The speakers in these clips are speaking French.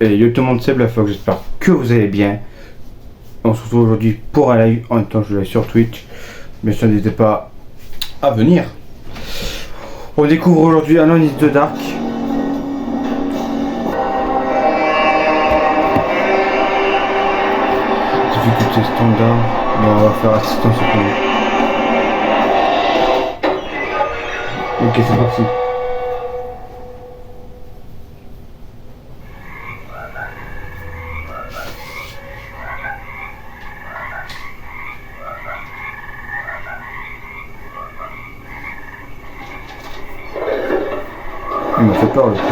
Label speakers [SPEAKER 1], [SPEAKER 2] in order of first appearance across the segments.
[SPEAKER 1] Et yo tout le monde, c'est Blafog, j'espère que vous allez bien. On se retrouve aujourd'hui pour un live, en même temps je live sur Twitch. Bien sûr, n'hésitez pas à venir. On découvre aujourd'hui Alone in the Dark. Difficulté standard, bon, on va faire assistance au premier. Ok, c'est parti. Il m'a fait peur le truc.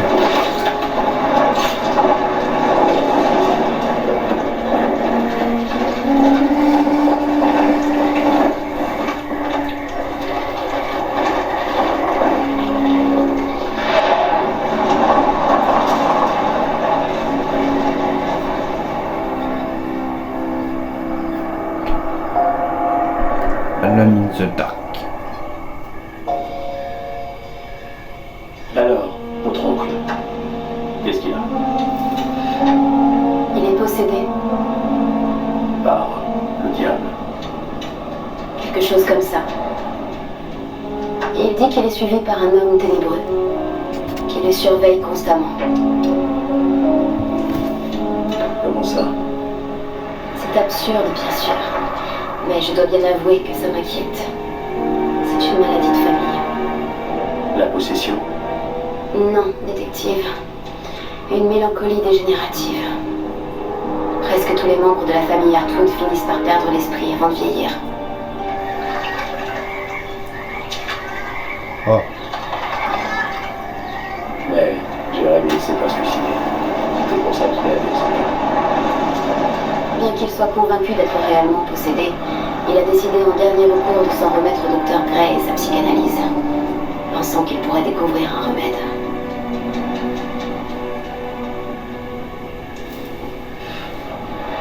[SPEAKER 1] Alone in the Dark.
[SPEAKER 2] Alors, votre oncle, qu'est-ce qu'il a?
[SPEAKER 3] Il est possédé,
[SPEAKER 2] Par le diable.
[SPEAKER 3] quelque chose comme ça. Il dit qu'il est suivi par un homme ténébreux, qui le surveille constamment.
[SPEAKER 2] Comment ça?
[SPEAKER 3] C'est absurde, bien sûr, mais je dois bien avouer que ça m'inquiète. C'est une maladie de famille.
[SPEAKER 2] La possession?
[SPEAKER 3] Non, détective. Une mélancolie dégénérative. Presque tous les membres de la famille Hartwood finissent par perdre l'esprit avant de vieillir.
[SPEAKER 1] Oh.
[SPEAKER 2] Mais Jérémy ne s'est pas suicidé. C'est pour ça qu'il est descendu.
[SPEAKER 3] Bien qu'il soit convaincu d'être réellement possédé, il a décidé en dernier recours de s'en remettre au docteur Gray et sa psychanalyse, pensant qu'il pourrait découvrir un remède.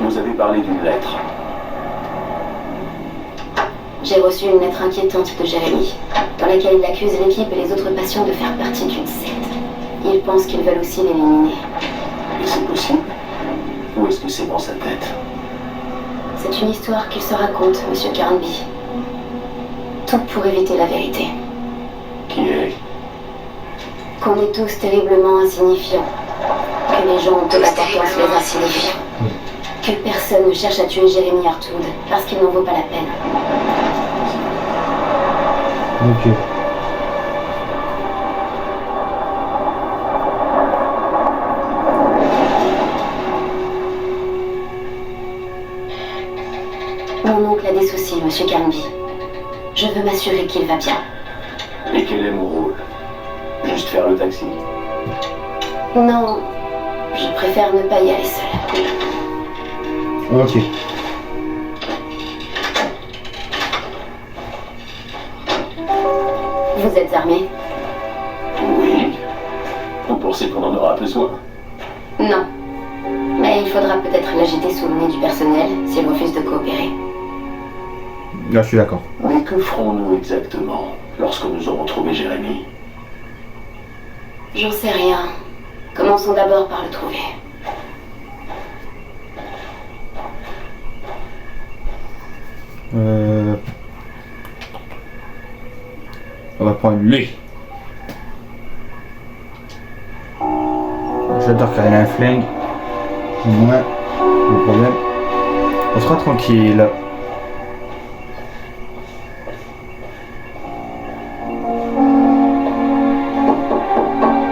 [SPEAKER 2] Vous avez parlé d'une lettre.
[SPEAKER 3] J'ai reçu une lettre inquiétante de Jérémy, dans laquelle il accuse l'équipe et les autres patients de faire partie d'une secte. Il pense qu'ils veulent aussi l'éliminer.
[SPEAKER 2] Et c'est possible? Ou est-ce que c'est dans sa tête?
[SPEAKER 3] C'est une histoire qu'il se raconte, Monsieur Carnby. Tout pour éviter la vérité.
[SPEAKER 2] Qui est?
[SPEAKER 3] Qu'on est tous terriblement insignifiants. Que les gens ont de l'importance les insignifiants. Que personne ne cherche à tuer Jérémy Hartwood parce qu'il n'en vaut pas la peine.
[SPEAKER 1] Ok.
[SPEAKER 3] Mon oncle a des soucis, Monsieur Carnby. Je veux m'assurer qu'il va bien.
[SPEAKER 2] Et quel est mon rôle? Juste faire le taxi?
[SPEAKER 3] Non, je préfère ne pas y aller seule.
[SPEAKER 1] Ok.
[SPEAKER 3] Vous êtes armé?
[SPEAKER 2] Oui. Vous pensez qu'on en aura besoin?
[SPEAKER 3] Non. Mais il faudra peut-être l'agiter sous le nez du personnel s'il refuse de coopérer.
[SPEAKER 1] Là, je suis d'accord.
[SPEAKER 2] Mais que ferons-nous exactement lorsque nous aurons trouvé Jérémy?
[SPEAKER 3] J'en sais rien. Commençons d'abord par le trouver.
[SPEAKER 1] On va prendre lui. J'adore quand il a un flingue. Moi, le problème. On sera tranquille.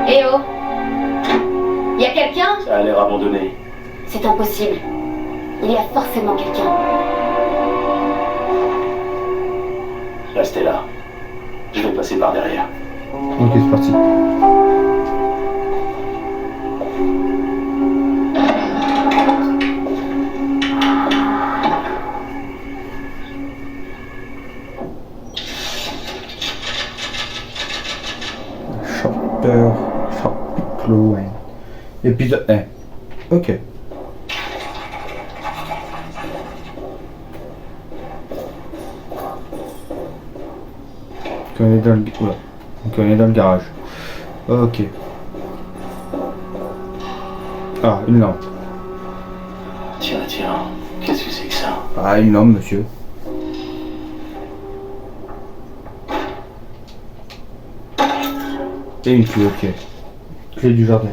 [SPEAKER 3] Eh oh! Y a quelqu'un?
[SPEAKER 2] Ça a l'air abandonné.
[SPEAKER 3] C'est impossible. Il y a forcément quelqu'un.
[SPEAKER 2] Restez là. Je vais passer par derrière.
[SPEAKER 1] Ok, c'est parti. Chapter Chapeau. Épisode 1. Ok. On est dans le... Oula. Donc on est dans le garage. Ok. Ah, une lampe.
[SPEAKER 2] Tiens, qu'est-ce que c'est que ça?
[SPEAKER 1] Ah, une lampe, monsieur. Et une clé, ok. Clé du jardin.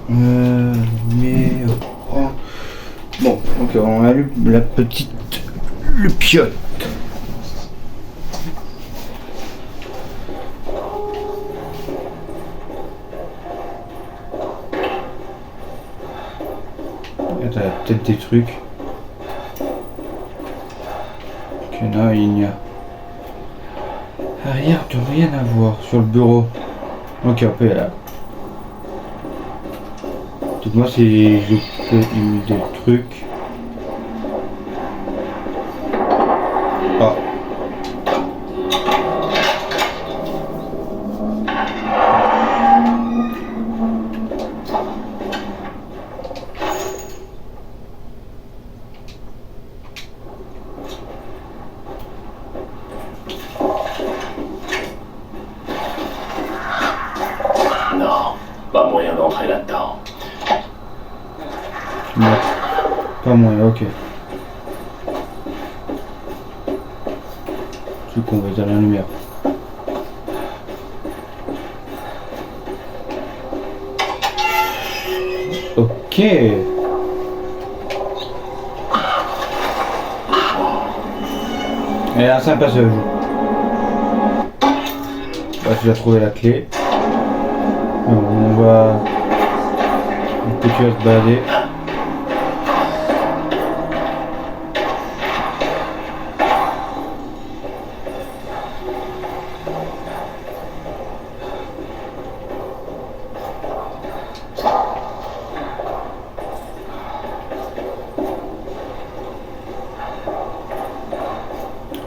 [SPEAKER 1] Mais... oh. Bon, ok, on allume la petite... le piote. Attends, il y a peut-être des trucs. Ok, non, il n'y a... Arrière de rien à voir sur le bureau. Ok, on peut y aller. Dites-moi si j'ai fait des trucs. Ah.
[SPEAKER 2] Non, pas moyen d'entrer là-dedans.
[SPEAKER 1] Non, pas moyen, ok. Du coup, on va éteindre la lumière. Ok. Et là, sympa ce jeu. Bah, tu as trouvé la clé. Donc, on va un peu se balader.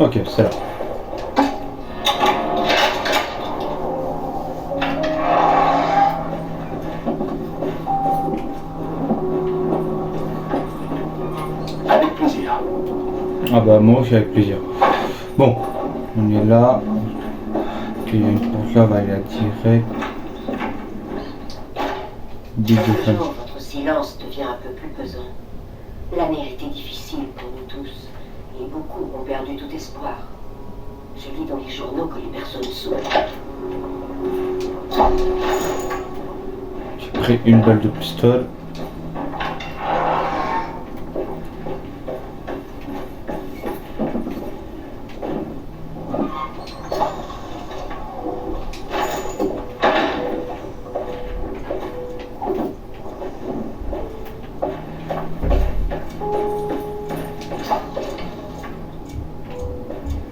[SPEAKER 1] Ok, c'est là.
[SPEAKER 2] Avec plaisir.
[SPEAKER 1] Ah bah moi aussi avec plaisir. Bon, on est là. Ok, il y a une porte là, on va aller la direct. Big de femme.
[SPEAKER 4] Toujours, votre silence devient un peu plus pesant. L'année a été difficile pour nous tous, et beaucoup ont perdu tout espoir. Je lis dans les journaux que les personnes souffrent.
[SPEAKER 1] J'ai pris une balle de pistolet.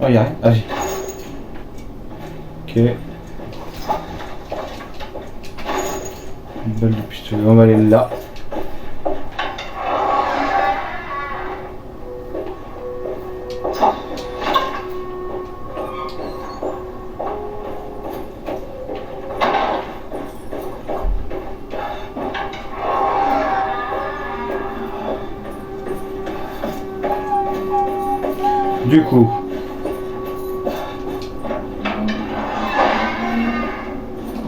[SPEAKER 1] Oh, y'a rien. Vas-y. Ok. Une balle de pistolet. On va aller là. Du coup.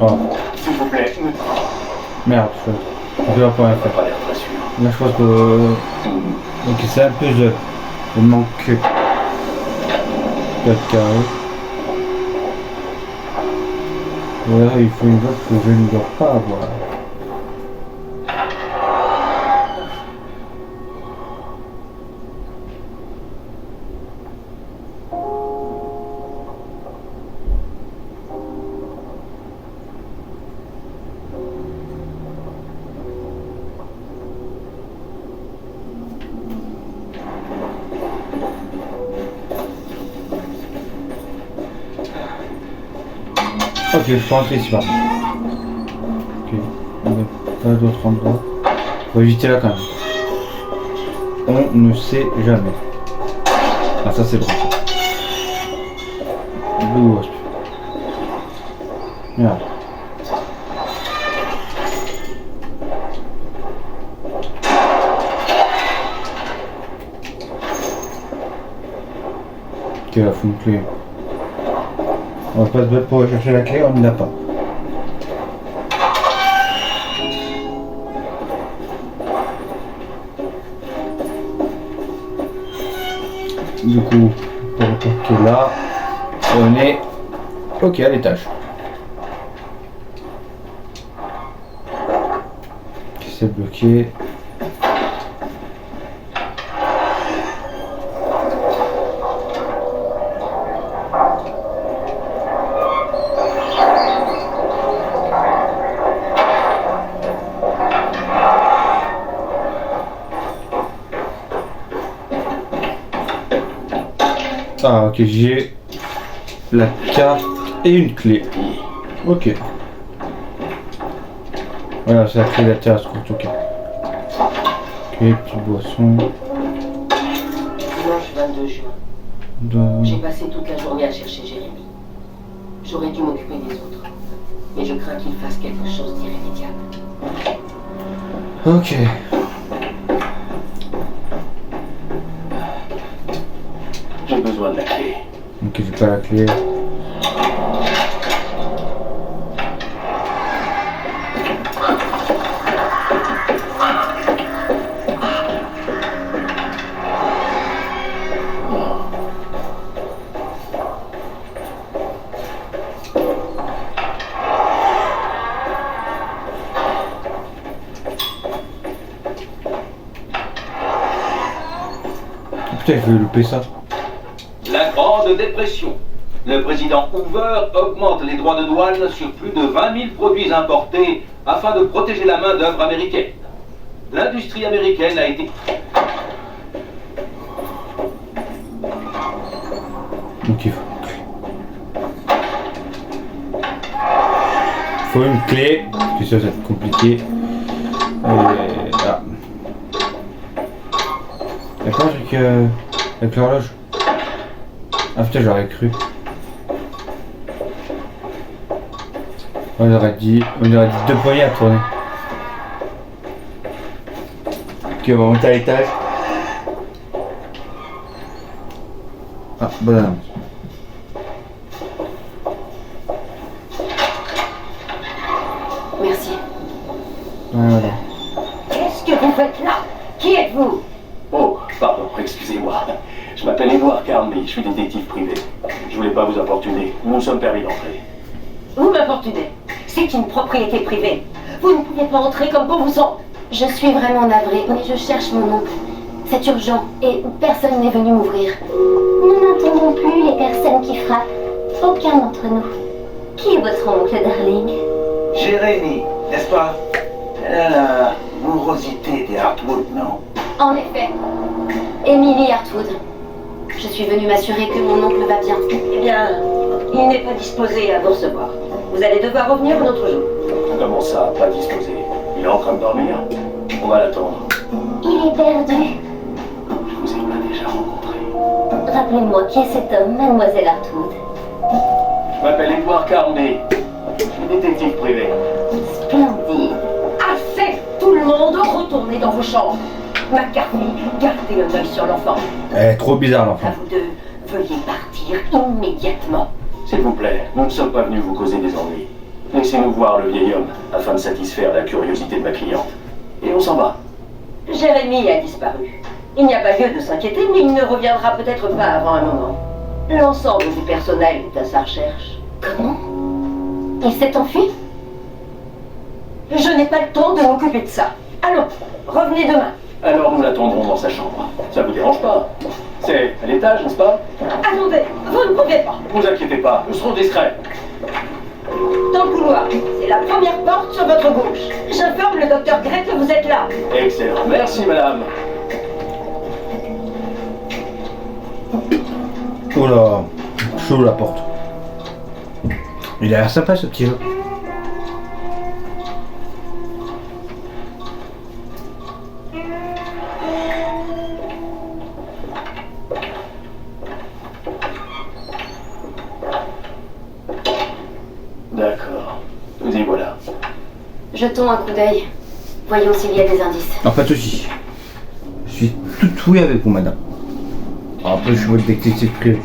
[SPEAKER 1] Oh.
[SPEAKER 2] S'il vous plaît.
[SPEAKER 1] Merde, je vais pas rien faire.
[SPEAKER 2] Pas l'air très sûr.
[SPEAKER 1] Là, je pense que... Ok, c'est un puzzle. Il manque 4 carrés. Voilà, il faut une voie que je ne dois pas avoir. Ok, je peux rentrer ici bas. Ok, on n'a pas d'autre endroit. On va éviter là quand même. On ne sait jamais. Ah, ça c'est bon. Blue Wasp. Merde. Ok, là, faut une clé. On va pas se battre pour chercher la clé, on ne l'a pas. Du coup, pour attaquer là, on est ok à l'étage. C'est bloqué. Ah ok, j'ai la carte et une clé. Ok. Voilà, c'est la clé de la terrasse courte, ok. Ok, petite boisson.
[SPEAKER 4] Dimanche 22 juin. J'ai passé toute la journée à chercher Jérémy. J'aurais dû m'occuper des autres. Mais je crains qu'il fasse quelque chose d'irrémédiable.
[SPEAKER 1] Ok.
[SPEAKER 2] J'ai besoin de la clé.
[SPEAKER 1] Ok, j'ai pas la clé. Putain, je vais louper ça.
[SPEAKER 5] La Grande Dépression. Le président Hoover augmente les droits de douane sur plus de 20 000 produits importés afin de protéger la main-d'œuvre américaine. L'industrie américaine a été...
[SPEAKER 1] Ok. Faut une clé, parce que ça va être compliqué. Là. D'accord, avec l'horloge. Ah putain, j'aurais cru. On aurait dit 2 poignées à tourner. Ok, on va monter à l'étage. Ah, bonne annonce.
[SPEAKER 3] Merci.
[SPEAKER 1] Voilà.
[SPEAKER 4] Qu'est-ce que vous faites là? Qui êtes-vous?
[SPEAKER 2] Oh, pardon, excusez-moi. Je m'appelle Edward Carnby, je suis détective privé. Je voulais pas vous importuner. Nous nous sommes permis d'entrer.
[SPEAKER 4] Vous m'importunez. C'est une propriété privée. Vous ne pouvez pas entrer comme bon vous semble.
[SPEAKER 3] Je suis vraiment navrée, mais je cherche mon oncle. C'est urgent et personne n'est venu m'ouvrir.
[SPEAKER 6] Nous n'entendons plus les personnes qui frappent. Aucun d'entre nous. Qui est votre oncle, darling?
[SPEAKER 7] Jérémy, n'est-ce pas? La morosité des Hartwood, non?
[SPEAKER 3] En effet, Emily Hartwood. Je suis venue m'assurer que mon oncle va bien.
[SPEAKER 4] Eh bien, il n'est pas disposé à vous recevoir. Vous allez devoir revenir un autre jour.
[SPEAKER 2] Comment ça, pas disposé? Il est en train de dormir. On va l'attendre.
[SPEAKER 6] Il est perdu.
[SPEAKER 2] Je vous ai pas déjà rencontré.
[SPEAKER 6] Rappelez-moi, qui est cet homme, mademoiselle Hartwood?
[SPEAKER 2] Je m'appelle Edward Carnby. Je suis détective privé.
[SPEAKER 6] Splendide.
[SPEAKER 4] Assez! Tout le monde, retournez dans vos chambres. McCarthy, gardez un œil sur l'enfant.
[SPEAKER 1] Elle est trop bizarre
[SPEAKER 4] À
[SPEAKER 1] l'enfant.
[SPEAKER 4] vous deux, veuillez partir immédiatement.
[SPEAKER 2] S'il vous plaît, nous ne sommes pas venus vous causer des ennuis. Laissez-nous voir le vieil homme afin de satisfaire la curiosité de ma cliente. Et on s'en va.
[SPEAKER 4] Jérémy a disparu. Il n'y a pas lieu de s'inquiéter, mais il ne reviendra peut-être pas avant un moment. L'ensemble du personnel est à sa recherche.
[SPEAKER 3] Comment? Il s'est enfui?
[SPEAKER 4] Je n'ai pas le temps de m'occuper de ça. Allons, revenez demain.
[SPEAKER 2] Alors nous l'attendrons dans sa chambre. Ça vous dérange pas? C'est à l'étage, n'est-ce pas?
[SPEAKER 4] Attendez, vous ne pouvez pas.
[SPEAKER 2] Ne vous inquiétez pas, nous serons discrets.
[SPEAKER 4] Dans le couloir, c'est la première porte sur votre gauche. J'informe le docteur Gray que vous êtes là.
[SPEAKER 2] Excellent. Merci, madame.
[SPEAKER 1] Oh là, chaud la porte. Il a l'air sympa ce petit jeu.
[SPEAKER 2] D'accord. Nous y voilà.
[SPEAKER 3] Jetons un coup d'œil. Voyons s'il y a des indices.
[SPEAKER 1] Non, pas de soucis. Je suis tout oui avec vous, madame. Après, je suis votre détective privé.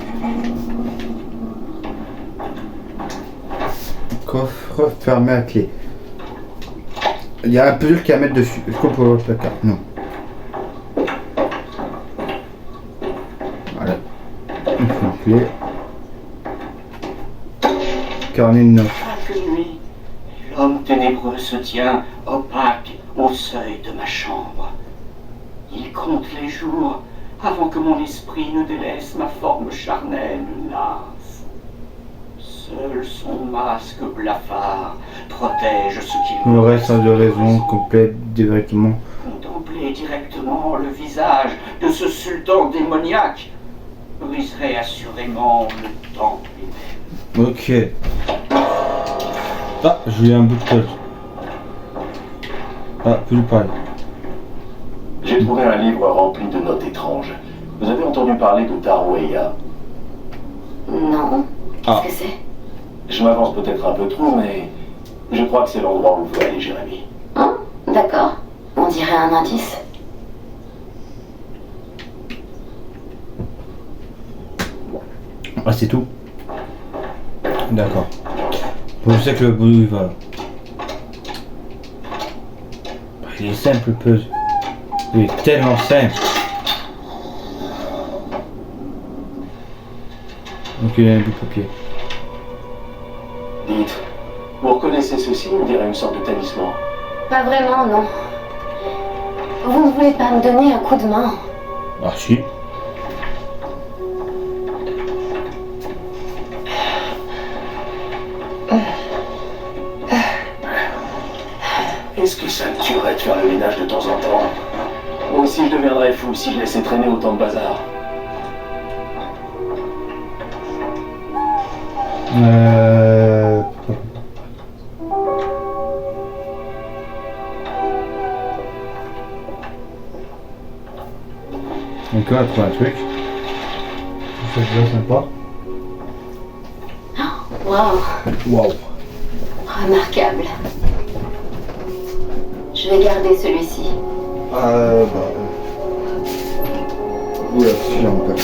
[SPEAKER 1] Coffre fermé à clé. Il y a un puzzle qui à mettre dessus. Est-ce qu'on peut ouvrir le placard? Non. Voilà. clé. Carnet de notes.
[SPEAKER 2] Chaque nuit, l'homme ténébreux se tient opaque au seuil de ma chambre. Il compte les jours avant que mon esprit ne délaisse ma forme charnelle lasse. Seul son masque blafard protège ce qu'il
[SPEAKER 1] Le reste de raison complète directement.
[SPEAKER 2] Contempler directement le visage de ce sultan démoniaque briserait assurément le temps lui-même.
[SPEAKER 1] Ok. Ah, j'ai eu un bout de code. Ah, plus pareil.
[SPEAKER 2] J'ai trouvé un livre rempli de notes étranges. Vous avez entendu parler de Darweya?
[SPEAKER 3] Non. Qu'est-ce
[SPEAKER 1] Ah.
[SPEAKER 3] que c'est?
[SPEAKER 2] Je m'avance peut-être un peu trop, mais je crois que c'est l'endroit où vous aller, Jérémy.
[SPEAKER 3] Hein? D'accord. On dirait un indice.
[SPEAKER 1] Ah, c'est tout. D'accord. Bon, je sais que le boulot il va là. Il est simple le puzzle. Il est tellement simple. Donc il y a un bout de papier.
[SPEAKER 2] Dites, vous reconnaissez ceci? On dirait une sorte de talisman.
[SPEAKER 3] Pas vraiment, non. Vous ne voulez pas me donner un coup de main?
[SPEAKER 1] Ah si.
[SPEAKER 2] Est-ce que ça me tuerait de faire le ménage de temps en temps? Moi aussi je deviendrais fou si je laissais traîner autant de bazar.
[SPEAKER 1] Donc là, on a trouvé un truc. Ça se voit sympa.
[SPEAKER 3] Waouh,
[SPEAKER 1] Waouh.
[SPEAKER 3] remarquable. Je vais garder celui-ci.
[SPEAKER 1] Oula, si j'ai un peu.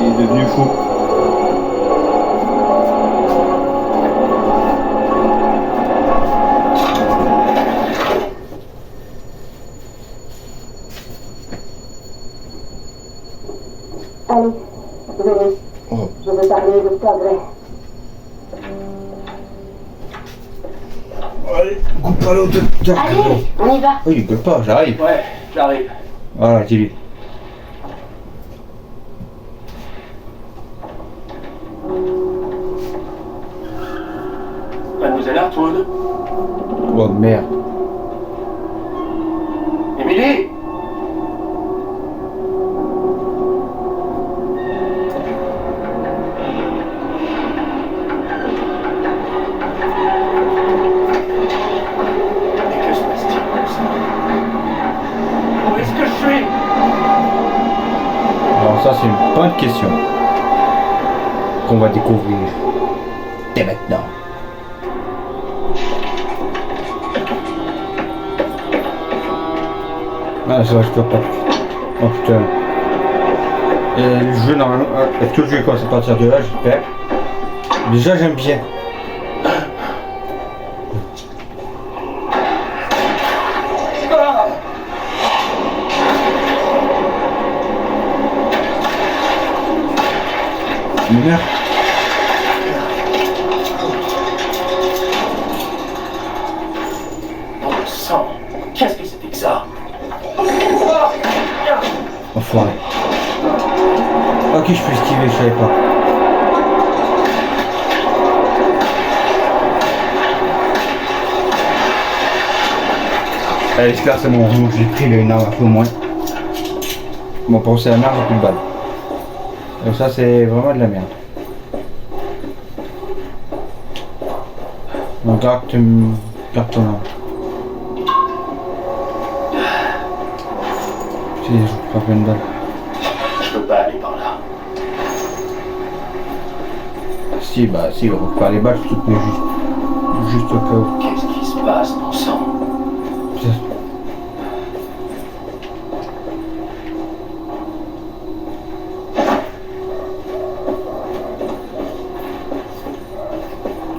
[SPEAKER 1] Il est devenu fou.
[SPEAKER 4] Allez, venez.
[SPEAKER 1] Oh.
[SPEAKER 4] Je veux parler au docteur Gray.
[SPEAKER 1] Allez, coupe pas l'autre.
[SPEAKER 3] Allez, on y va.
[SPEAKER 1] Oui, il gueule pas, j'arrive.
[SPEAKER 2] Ouais, j'arrive.
[SPEAKER 1] Voilà, dis-lui.
[SPEAKER 2] Mademoiselle Hartwood?
[SPEAKER 1] Oh merde.
[SPEAKER 2] Émilie? Mais que se passe-t-il comme ça? Où est-ce que je suis?
[SPEAKER 1] Alors ça c'est une bonne question. Qu'on va découvrir dès maintenant. Ah ça va, je peux pas. Oh putain. Et le jeu normalement. Est-ce que le jeu commence à partir de là, j'espère. Déjà j'aime bien. Merde.
[SPEAKER 2] Bon sang, qu'est-ce que c'était que ça?
[SPEAKER 1] Enfoiré. Ok, je peux esquiver, je savais pas. Allez, là c'est bon, j'ai pris une arme un peu moins. Bon, pour c'est la merde, j'ai plus de balles. Donc ça c'est vraiment de la merde. Donc carton là. Si, je prends plein de balles.
[SPEAKER 2] Je peux pas aller par là.
[SPEAKER 1] Si, bah si, on peut pas les balles, je te mets juste au cas où.
[SPEAKER 2] Qu'est-ce qui se passe, bon sang?
[SPEAKER 1] Putain.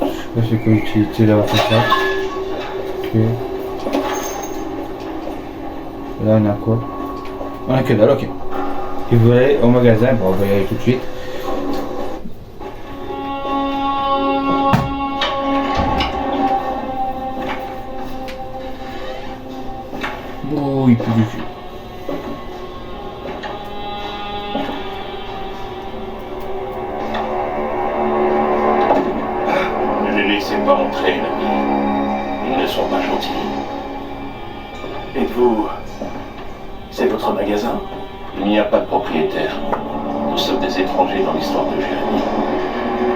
[SPEAKER 1] Je sais pas c'est quoi l'utilité d'avoir fait ça. Ok. Là on a quoi? On a que dalle, ok. Et vous allez au magasin, bon, on va y aller tout de suite. Oh, il pue du cul.
[SPEAKER 7] Ne les laissez pas entrer, l'ami. Ils ne sont pas gentils. Et vous, c'est votre magasin? Il n'y a pas de propriétaire. Nous sommes des étrangers dans l'histoire de Jérémie.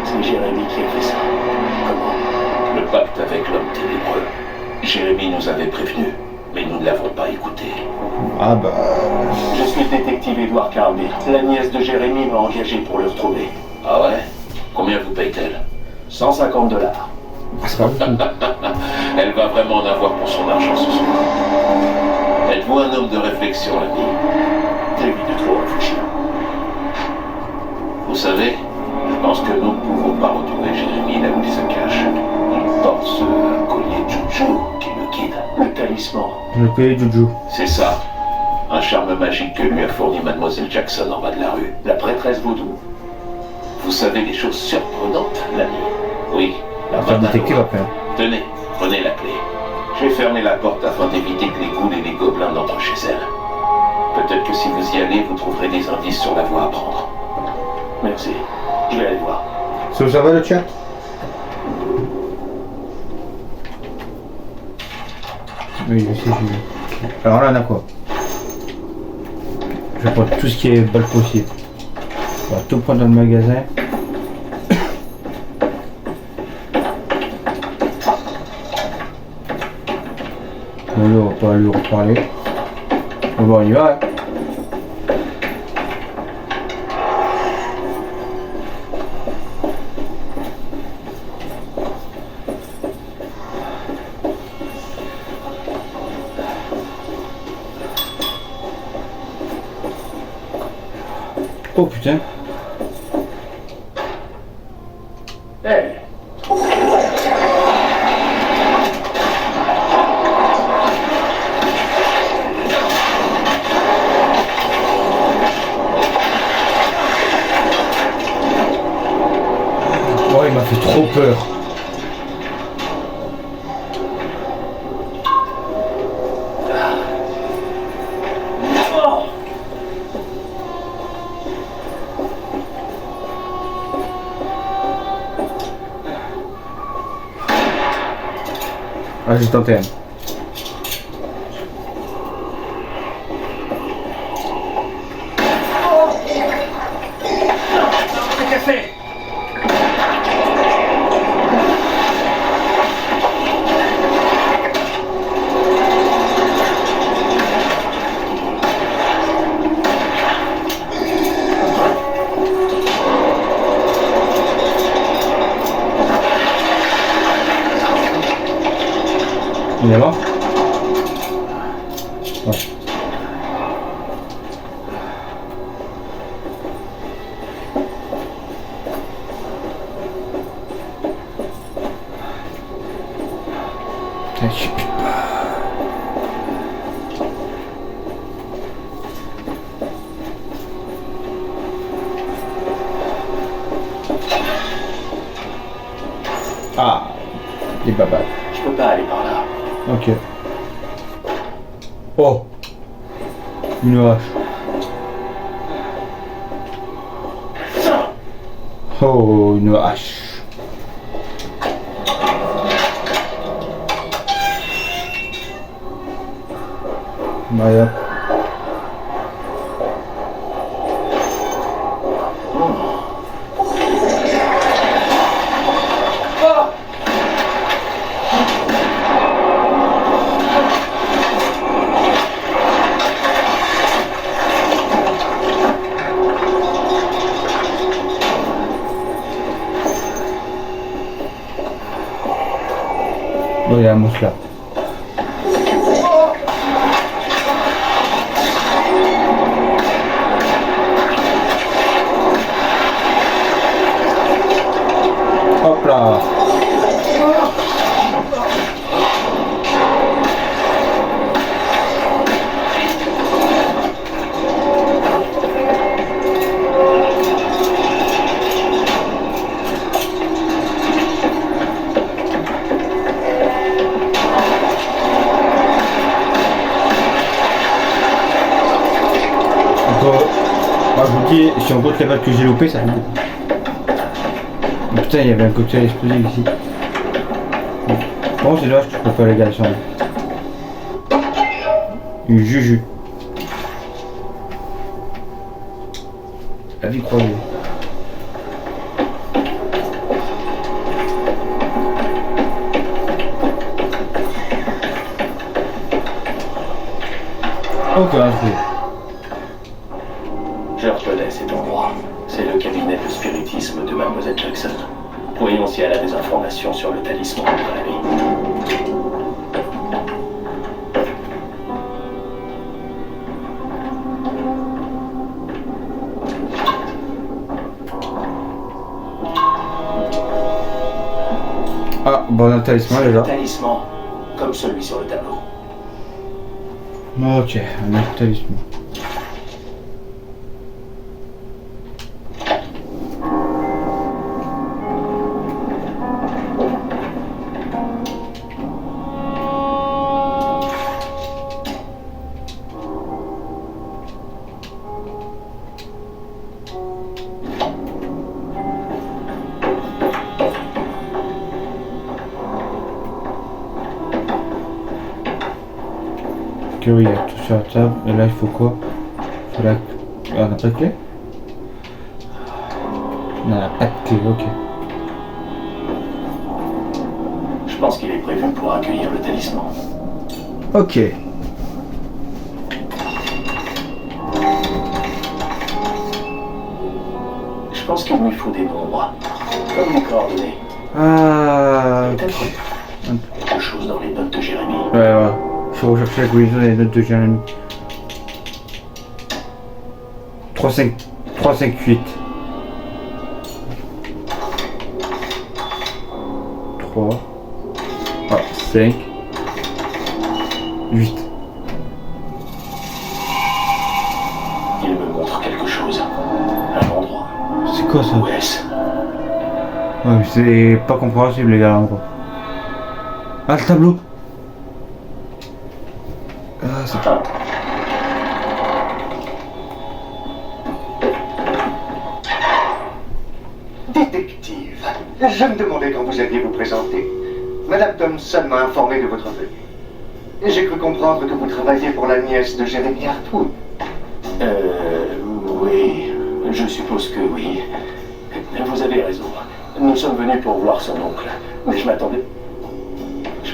[SPEAKER 7] C'est Jérémie qui a fait ça. Comment? Le pacte avec l'homme ténébreux. Jérémie nous avait prévenus, mais nous ne l'avons pas écouté.
[SPEAKER 1] Ah bah...
[SPEAKER 7] Je suis le détective Edward Carby. La nièce de Jérémie m'a engagé pour le retrouver. Ah ouais? Combien vous paye-t-elle? $150.
[SPEAKER 1] C'est pas beaucoup.
[SPEAKER 7] Elle va vraiment en avoir pour son argent ce soir. Êtes-vous un homme de réflexion, l'ami? J'évite de trop réfléchir. Vous savez, je pense que nous ne pouvons pas retrouver Jérémie là où il se cache. Il porte ce collier Juju qui le guide. Le talisman.
[SPEAKER 1] Le collier Juju.
[SPEAKER 7] C'est ça. Un charme magique que lui a fourni Mademoiselle Jackson en bas de la rue. La prêtresse vaudou. Vous savez des choses surprenantes, l'ami? Oui. La
[SPEAKER 1] C'est un
[SPEAKER 7] main
[SPEAKER 1] détective après.
[SPEAKER 7] Tenez, prenez la clé. J'ai fermé la porte afin d'éviter que les ghouls et les gobelins n'entrent chez elle. Peut-être que si vous y allez, vous trouverez des indices sur la voie à prendre. Merci. Je vais aller voir.
[SPEAKER 1] Ça va le chat? Oui, je sais, j'ai vu. Alors là, on a quoi? Je vais prendre tout ce qui est balle possible. On va tout prendre dans le magasin. Bon, là, on va pas lui reparler. Bon, on y va. Hein. Oh putain.
[SPEAKER 7] Hey.
[SPEAKER 1] Oh, il m'a fait trop peur. Ah, j'ai tenté un.
[SPEAKER 7] C'est cassé.
[SPEAKER 1] Il est mort? Ouais. Putain, je sais plus. Ah, les babas.
[SPEAKER 7] Je peux pas aller par là.
[SPEAKER 1] Ok. Oh, une hache. Oh, une hache. Voilà. Oh, il y a un mousse là. Hop là. Ah, je vous dis, si on compte les balles que j'ai loupées, ça fait beaucoup. Oh, putain, il y avait un cocktail explosif ici. Bon, c'est dommage que je peux pas les gars sur une juju. La vie croisée. Ok, un truc.
[SPEAKER 7] Je reconnais cet endroit. C'est le cabinet de spiritisme de Mademoiselle Jackson. Voyons si elle a des informations sur le talisman de Rémi.
[SPEAKER 1] Ah, bon, un talisman déjà.
[SPEAKER 7] Talisman, comme celui sur le tableau.
[SPEAKER 1] Ok, un autre talisman. Ok, oui, il y a tout sur la table. Et là, il faut quoi? Il faut la... Ah, on n'a pas de clé? On n'a pas de clé, ok.
[SPEAKER 7] Je pense qu'il est prévu pour accueillir le talisman.
[SPEAKER 1] Ok.
[SPEAKER 7] Je pense qu'il lui faut des nombres, comme des coordonnées.
[SPEAKER 1] Ah.
[SPEAKER 7] Peut-être quelque chose dans les notes de Jérémy.
[SPEAKER 1] Ouais, ouais. Il faut rechercher la combinaison des notes de Jérémy. 3, 5, 8. 3. Ah, 5. 8.
[SPEAKER 7] Il me montre quelque chose. Un endroit.
[SPEAKER 1] C'est quoi ça?
[SPEAKER 7] Où est-ce?
[SPEAKER 1] Ouais, mais c'est pas compréhensible, les gars, encore. Ah, le tableau! Ah, c'est
[SPEAKER 7] Ah.
[SPEAKER 8] Détective, je me demandais quand vous alliez vous présenter. Madame Thompson m'a informé de votre venue. Et j'ai cru comprendre que vous travailliez pour la nièce de Jérémy Hartwood.
[SPEAKER 7] Oui, je suppose que oui. Vous avez raison. Nous sommes venus pour voir son oncle. Mais je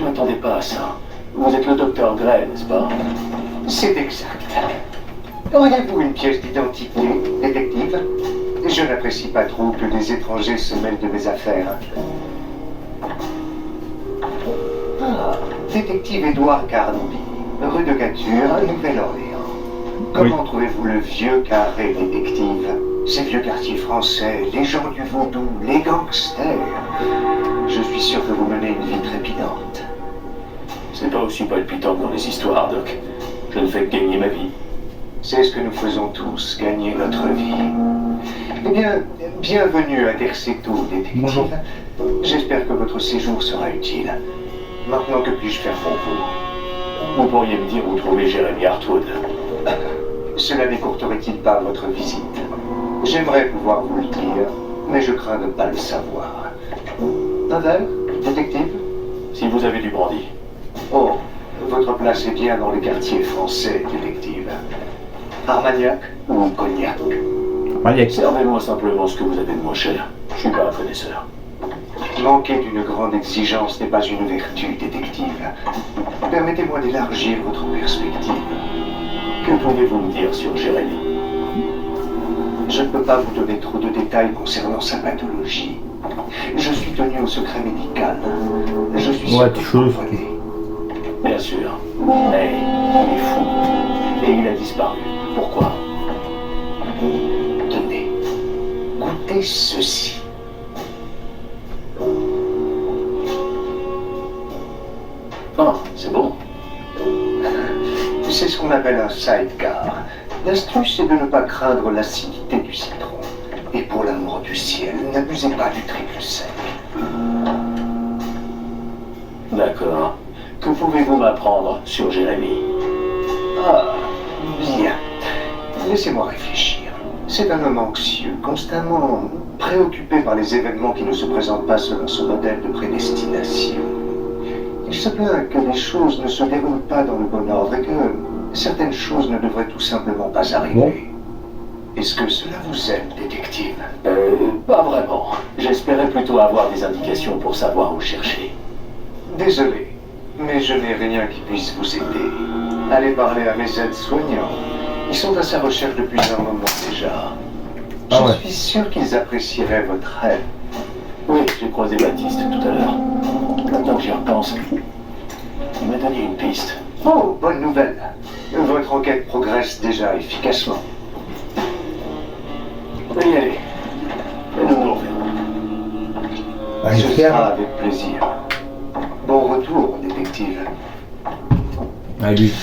[SPEAKER 7] m'attendais pas à ça. Vous êtes le docteur Gray, n'est-ce pas?
[SPEAKER 8] C'est exact. Auriez-vous une pièce d'identité, détective? Je n'apprécie pas trop que des étrangers se mêlent de mes affaires. Ah, détective Édouard Carnaby, rue de Gature, Nouvelle-Orléans. Comment trouvez-vous le vieux carré, détective? Ces vieux quartiers français, les gens du vaudou, les gangsters. Je suis sûr que vous menez une vie trépidante.
[SPEAKER 7] C'est pas aussi palpitant que dans les histoires, Doc. Je ne fais que gagner ma vie.
[SPEAKER 8] C'est ce que nous faisons tous, gagner notre vie. Eh bien, bienvenue à Derceto, détective.
[SPEAKER 1] Bonjour.
[SPEAKER 8] J'espère que votre séjour sera utile. Maintenant, que puis-je faire pour vous?
[SPEAKER 7] Vous pourriez me dire où trouver Jérémy Hartwood?
[SPEAKER 8] Cela n'écourterait-il pas votre visite? J'aimerais pouvoir vous le dire, mais je crains de ne pas le savoir. Un verre, détective?
[SPEAKER 7] Si vous avez du brandy.
[SPEAKER 8] Oh, votre place est bien dans les quartiers français, détective. Armagnac ou cognac?
[SPEAKER 1] Maniaque.
[SPEAKER 7] Servez-moi simplement ce que vous avez de moins cher. Je suis pas un connaisseur.
[SPEAKER 8] Manquer d'une grande exigence n'est pas une vertu, détective. Permettez-moi d'élargir votre perspective.
[SPEAKER 7] Que pouvez-vous me dire sur Jérémy?
[SPEAKER 8] Je ne peux pas vous donner trop de détails concernant sa pathologie. Je suis tenu au secret médical. Je suis sûr
[SPEAKER 1] Ouais,
[SPEAKER 8] que
[SPEAKER 1] t'es
[SPEAKER 8] vous
[SPEAKER 1] chaud.
[SPEAKER 8] comprenez.
[SPEAKER 7] Bien sûr. Mais il est fou. Et il a disparu. Pourquoi?
[SPEAKER 8] Tenez, goûtez ceci.
[SPEAKER 7] Ah, c'est bon.
[SPEAKER 8] C'est ce qu'on appelle un sidecar. L'astuce est de ne pas craindre l'acidité du citron. Et pour l'amour du ciel, n'abusez pas du triple sec.
[SPEAKER 7] D'accord. Que pouvez-vous m'apprendre sur Jérémy?
[SPEAKER 8] Ah, bien. Laissez-moi réfléchir. C'est un homme anxieux, constamment préoccupé par les événements qui ne se présentent pas selon son modèle de prédestination. Il se plaint que les choses ne se déroulent pas dans le bon ordre et que certaines choses ne devraient tout simplement pas arriver.
[SPEAKER 1] Bon.
[SPEAKER 8] Est-ce que cela vous aide, détective?
[SPEAKER 7] Pas vraiment. J'espérais plutôt avoir des indications pour savoir où chercher.
[SPEAKER 8] Désolé, mais je n'ai rien qui puisse vous aider. Allez parler à mes aides-soignants. Ils sont à sa recherche depuis un moment déjà.
[SPEAKER 1] Ah ouais.
[SPEAKER 8] Je suis sûr qu'ils apprécieraient votre aide.
[SPEAKER 7] Oui, j'ai croisé Baptiste tout à l'heure. Maintenant que j'y repense, il m'a donné une piste.
[SPEAKER 8] Oh, bonne nouvelle. Votre enquête progresse déjà efficacement.
[SPEAKER 7] On peut y aller. Et nous nous reverrons.
[SPEAKER 1] Ah,
[SPEAKER 8] Ce
[SPEAKER 1] j'espère.
[SPEAKER 8] sera avec plaisir. Bon retour, détective.
[SPEAKER 1] Ah, lui.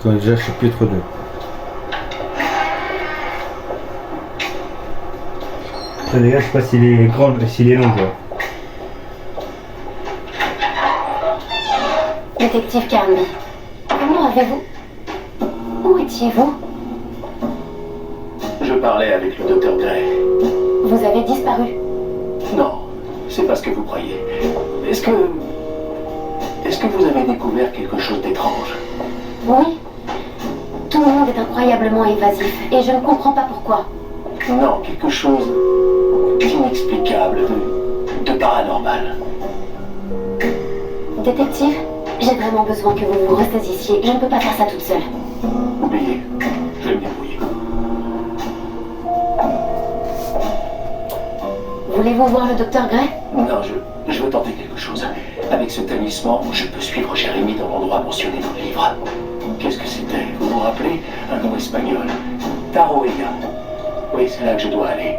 [SPEAKER 1] On est déjà chapitre 2. Ça, les gars, je sais pas s'il est grand, s'il est long, quoi.
[SPEAKER 3] Détective Carnby, comment avez-vous... Où étiez-vous?
[SPEAKER 7] Je parlais avec le docteur Gray.
[SPEAKER 3] Vous avez disparu.
[SPEAKER 7] Non, c'est pas ce que vous croyez. Est-ce que vous avez découvert quelque chose d'étrange?
[SPEAKER 3] Oui. Tout le monde est incroyablement évasif et je ne comprends pas pourquoi.
[SPEAKER 7] Non, quelque chose d'inexplicable, de paranormal.
[SPEAKER 3] Détective, j'ai vraiment besoin que vous vous ressaisissiez. Je ne peux pas faire ça toute seule.
[SPEAKER 7] Oubliez, je vais me débrouiller.
[SPEAKER 3] Voulez-vous voir le docteur Gray?
[SPEAKER 7] Non, je veux tenter quelque chose. Avec ce talisman, je peux suivre Jérémy dans l'endroit mentionné dans le livre. Qu'est-ce que c'était? Vous vous rappelez? Un nom espagnol. Taroella. Oui, c'est là que je dois aller.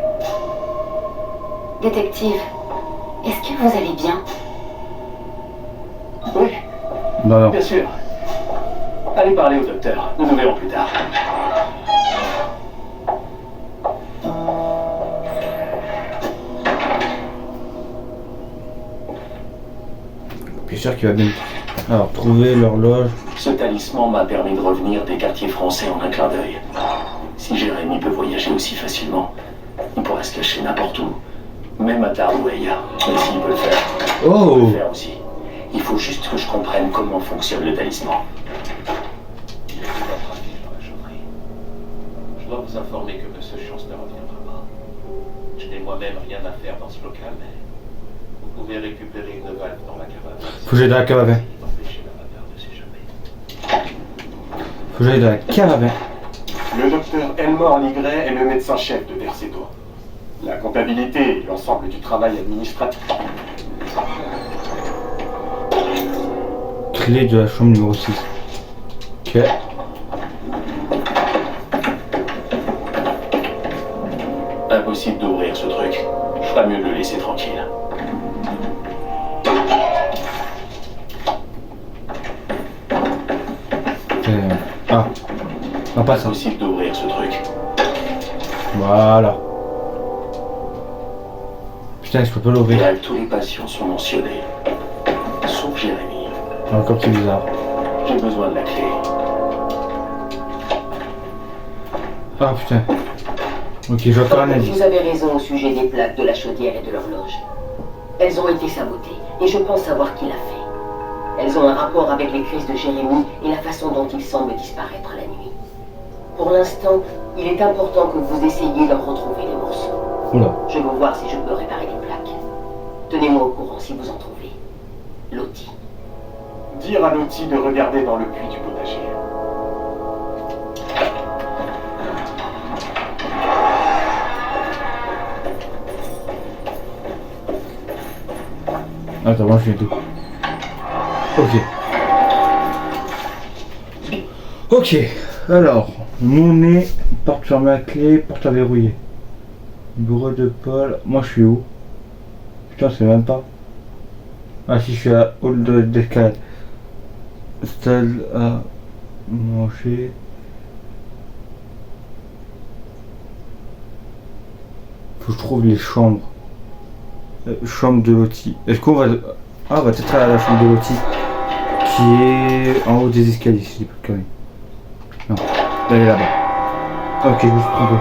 [SPEAKER 3] Détective, est-ce que vous allez bien?
[SPEAKER 7] Oui,
[SPEAKER 1] Non, non.
[SPEAKER 7] bien sûr. Allez parler au docteur. Nous nous verrons plus tard.
[SPEAKER 1] Bien sûr qu'il va bien. Alors, trouver l'horloge.
[SPEAKER 7] Ce talisman m'a permis de revenir des quartiers français en un clin d'œil. Si Jérémy peut voyager aussi facilement, il pourrait se cacher n'importe où. Même à Taroueya. Mais s'il peut le faire, il peut
[SPEAKER 1] Oh!
[SPEAKER 7] le faire aussi. Il faut juste que je comprenne comment fonctionne le talisman. Je dois vous informer que M. Chance ne reviendra pas. Je n'ai moi-même rien à faire dans ce local, mais vous pouvez récupérer une valve dans la cabane.
[SPEAKER 1] Faut que j'aille dans la cave à vin.
[SPEAKER 7] Empêcher l'amateur de s'échapper.
[SPEAKER 1] Faut que j'aille dans la cave à vin.
[SPEAKER 9] Le docteur Elmore Ligret est le médecin-chef de Derceto. La comptabilité et l'ensemble du travail administratif.
[SPEAKER 1] Clé de la chambre numéro 6. Ok.
[SPEAKER 7] Impossible d'ouvrir ce truc. Je ferais mieux de le laisser tranquille.
[SPEAKER 1] Ah. Non, pas ça.
[SPEAKER 7] Impossible d'ouvrir ce truc.
[SPEAKER 1] Voilà. Putain, je peux pas l'ouvrir.
[SPEAKER 7] Là, tous les patients sont mentionnés. Sauf Jérémy.
[SPEAKER 1] Encore c'est bizarre.
[SPEAKER 7] J'ai besoin de la clé.
[SPEAKER 1] Ah putain. Ok, je vois encore un indice.
[SPEAKER 4] Vous avez raison au sujet des plaques de la chaudière et de l'horloge. Elles ont été sabotées, et je pense savoir qui l'a fait. Elles ont un rapport avec les crises de Jérémy et la façon dont il semble disparaître la nuit. Pour l'instant, il est important que vous essayiez d'en retrouver les morceaux.
[SPEAKER 1] Oula.
[SPEAKER 4] Je veux voir si je peux réparer les plaques. Tenez-moi au courant si vous en trouvez. Lottie.
[SPEAKER 9] Dire à Lottie de regarder dans le puits du potager.
[SPEAKER 1] Attends, moi je fais tout. Ok. Ok. Alors, monnaie, porte fermée à clé, porte à verrouiller. Bureau de Paul. Moi je suis où? Putain, c'est même pas. Ah si, je suis à hall d'escalade. Salle à manger. Faut que je trouve les chambres. Chambre de Lottie. Est-ce qu'on va... Ah, on va peut-être à la chambre de Lottie, qui est en haut des escaliers, si je dis pas de conneries. Non, elle est là-bas. Ok, je me suis trompé.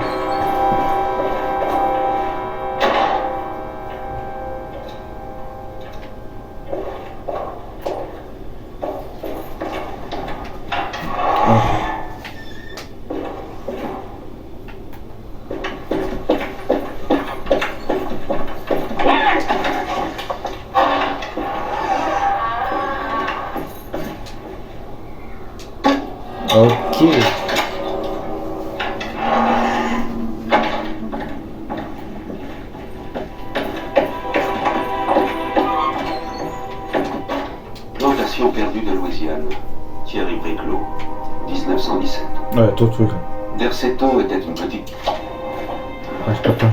[SPEAKER 1] Ok.
[SPEAKER 10] Plantation perdue de Louisiane. Thierry Briclot, 1917.
[SPEAKER 1] Ouais, tout truc.
[SPEAKER 10] Derceto était une petite...
[SPEAKER 1] Ouais, c'est pas toi.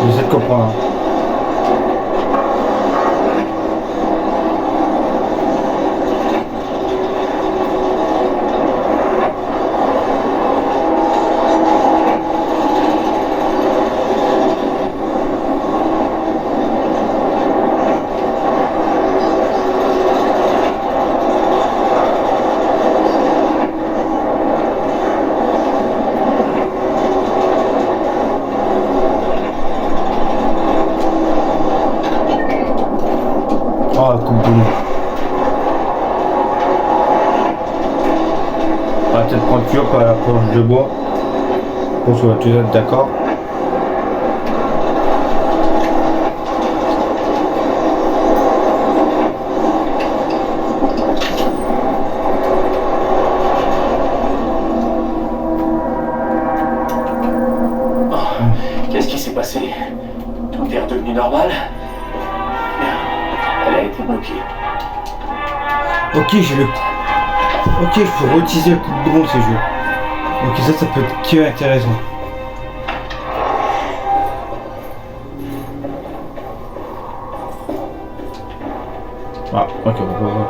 [SPEAKER 1] J'essaie de comprendre. Ah, compagnie. On va peut-être prendre toujours par la planche de bois. Pour qu'on soit tous d'accord.
[SPEAKER 9] Qu'est-ce qui s'est passé? Tout est redevenu normal? Elle a été bloquée.
[SPEAKER 1] Ok, j'ai le... Ok, je peux réutiliser le coup de bouton de ces jeux. Ok, ça peut être que intéressant. Ah, ok, on va voir.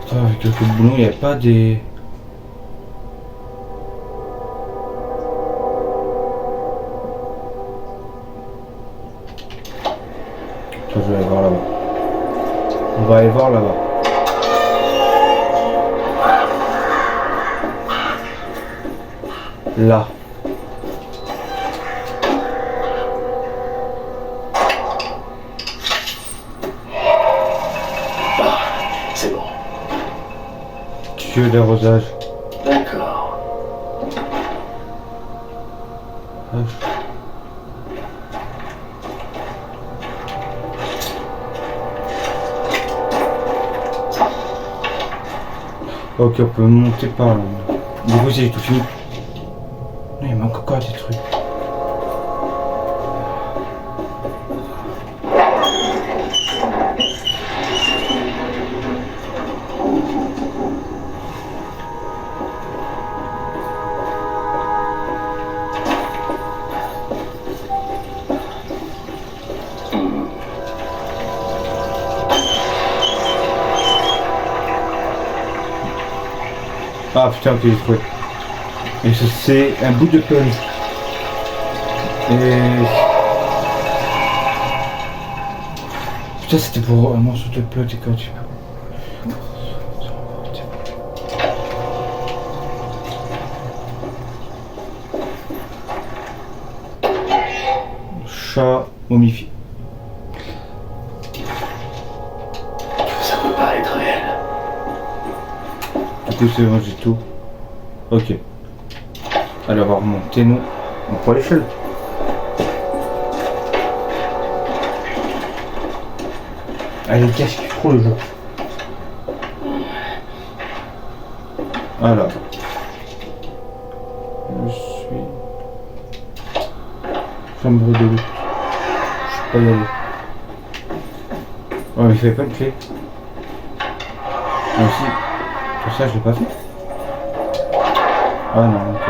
[SPEAKER 1] Attends, avec le coup de boulon, il n'y a pas des... Je vais aller voir là-bas. On va aller voir là-bas. Là.
[SPEAKER 9] Ah, c'est bon.
[SPEAKER 1] Tuyau d'arrosage.
[SPEAKER 9] D'accord.
[SPEAKER 1] Ok, on peut monter par là. Du coup, c'est tout fini. Non, il manque encore des trucs. Ah putain, ok, j'ai trouvé. Et c'est un bout de pelote. Et... Putain, c'était pour un morceau de pelote et quand tu... Chat momifié.
[SPEAKER 9] Ça peut pas être réel.
[SPEAKER 1] Du coup, c'est bon, j'ai tout. Ok. Allez, on va remonter, nous. On prend l'échelle. Allez, cache trop le jeu. Alors. Je suis... Chambre de luxe. Je peux pas y aller. Oh, mais il fallait pas une clé. Mais aussi, tout ça, je l'ai pas fait. Ah non, ok.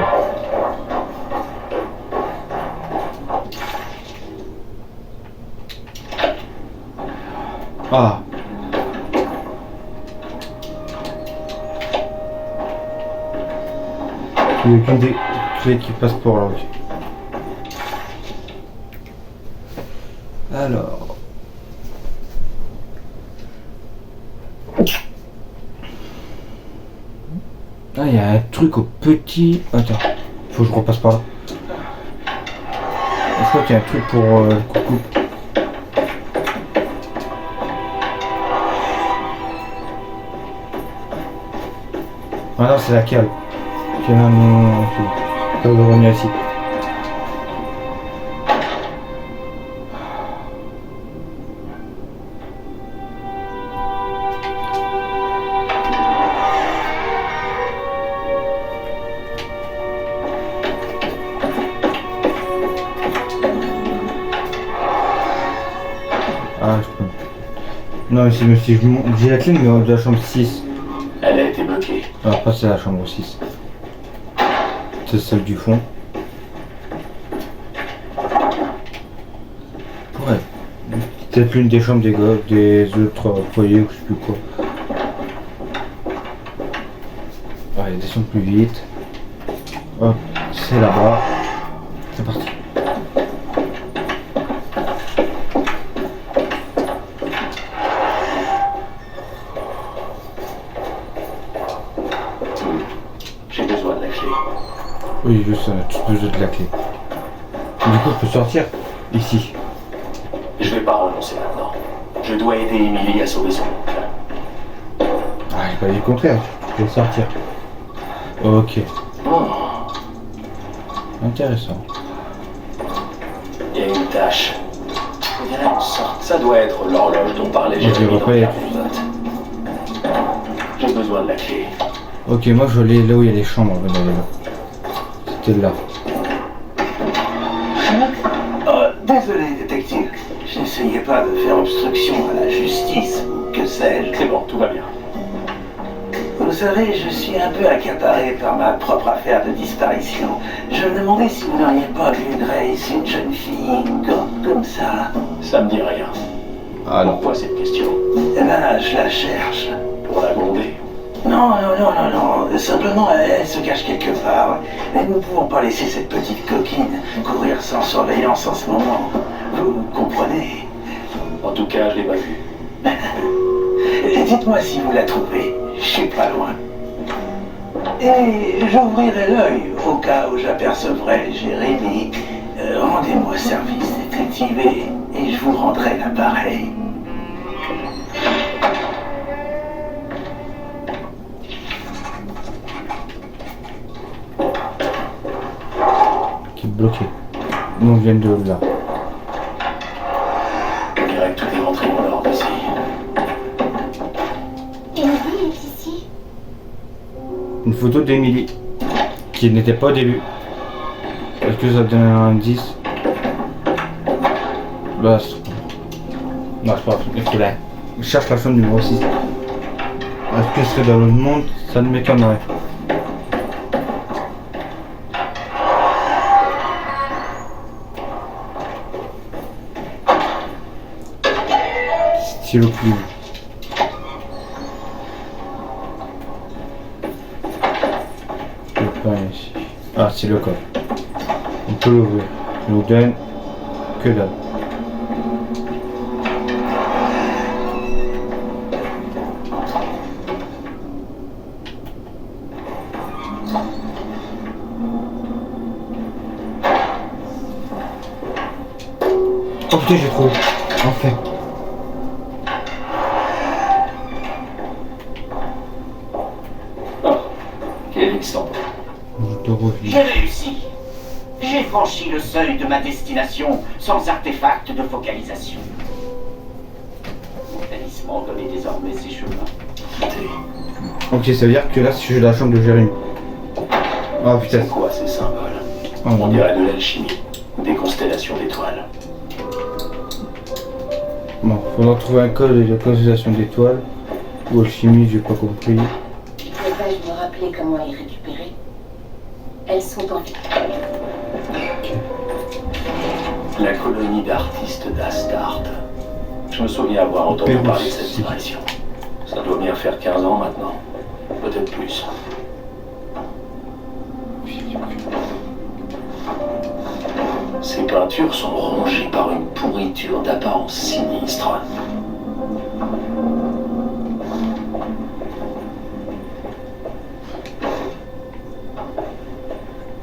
[SPEAKER 1] Ah. Il n'y a qu'une des clés qui passe pour là, ok. Alors. Ah, il y a un truc au petit... Attends, faut que je repasse par là. Je crois qu'il y a un truc pour le coucou. Ah non, c'est la cale. Ok, non, non, je vais revenir ici. Ah, je peux. Non, mais si je monte. J'ai la clé numéro de la chambre 6.
[SPEAKER 7] Elle a été bloquée.
[SPEAKER 1] Alors, après, c'est la chambre 6. C'est celle du fond. Ouais. Peut-être l'une des chambres des autres foyers ou je sais plus quoi. Ouais, descend plus vite. Hop, c'est là-bas. C'est parti.
[SPEAKER 7] J'ai besoin de la clé.
[SPEAKER 1] Oui, juste tu besoin de la clé. Du coup, je peux sortir ici.
[SPEAKER 7] Je vais pas renoncer maintenant. Je dois aider Emily à sauver son oncle.
[SPEAKER 1] Ah, j'ai pas dit le contraire. Je vais sortir. Ok.
[SPEAKER 7] Oh,
[SPEAKER 1] Intéressant.
[SPEAKER 7] il y a une tache. On dirait une sorte. Ça doit être l'horloge dont parlait
[SPEAKER 1] Je
[SPEAKER 7] Jérémy
[SPEAKER 1] vois
[SPEAKER 7] dans
[SPEAKER 1] pas
[SPEAKER 7] le
[SPEAKER 1] être.
[SPEAKER 7] carnet de vote. J'ai besoin de la clé.
[SPEAKER 1] Ok, moi je vais aller là où il y a les chambres. On va aller là. C'était là.
[SPEAKER 8] Oh, désolé, détective. J'essayais pas de faire obstruction à la justice, que sais-je.
[SPEAKER 7] C'est bon, tout va bien.
[SPEAKER 8] Vous savez, je suis un peu accaparé par ma propre affaire de disparition. Je me demandais si vous n'auriez pas vu Grace, une jeune fille comme ça.
[SPEAKER 7] Ça me dit rien.
[SPEAKER 1] Ah non.
[SPEAKER 7] Pourquoi cette question?
[SPEAKER 8] Eh ben, je la cherche.
[SPEAKER 7] Pour la gronder?
[SPEAKER 8] Non. Simplement, elle se cache quelque part. Mais nous ne pouvons pas laisser cette petite coquine courir sans surveillance en ce moment. Vous comprenez?
[SPEAKER 7] En tout cas, je l'ai pas vue.
[SPEAKER 8] Dites-moi si vous la trouvez. Je suis pas loin. Et j'ouvrirai l'œil au cas où j'apercevrai Jérémy. Rendez-moi service, détective, et je vous rendrai l'appareil.
[SPEAKER 1] Qui est bloqué. Nous on vient de là.
[SPEAKER 7] On dirait que tout est rentré dans l'ordre ici.
[SPEAKER 6] Emily est ici.
[SPEAKER 1] Une photo d'Emily. Qui n'était pas au début. Est-ce que ça donne un indice? Bah, non, c'est pas grave. Il faut là. Je cherche la chambre numéro 6. Est-ce que ce serait dans l'autre monde? Ça ne m'étonnerait. Stylo plume. Le pain ici. Ah, c'est le coffre. On peut l'ouvrir. Il nous donne que dalle. Oh putain, j'ai trouvé. Enfin.
[SPEAKER 7] Oh, quel instant.
[SPEAKER 1] Je te reviens.
[SPEAKER 2] J'ai réussi. J'ai franchi le seuil de ma destination sans artefact de focalisation. Mon talisman connaît désormais ses chemins.
[SPEAKER 1] Ok, ça veut dire que là, si je suis dans la chambre de Jérémy. Oh putain.
[SPEAKER 7] C'est quoi ces symboles?
[SPEAKER 1] Oh,
[SPEAKER 7] On
[SPEAKER 1] non.
[SPEAKER 7] dirait de l'alchimie. des constellations d'étoiles.
[SPEAKER 1] Bon, faudra trouver un code de la constellation d'étoiles. Ou alchimie, j'ai pas compris.
[SPEAKER 3] Peux-je me rappeler comment les récupérer? Elles sont en vie.
[SPEAKER 7] La colonie d'artistes d'Astarte. Je me souviens avoir entendu parler de cette disparition. Ça doit bien faire 15 ans maintenant. Peut-être plus. Ces peintures sont rongées par une pourriture d'apparence sinistre.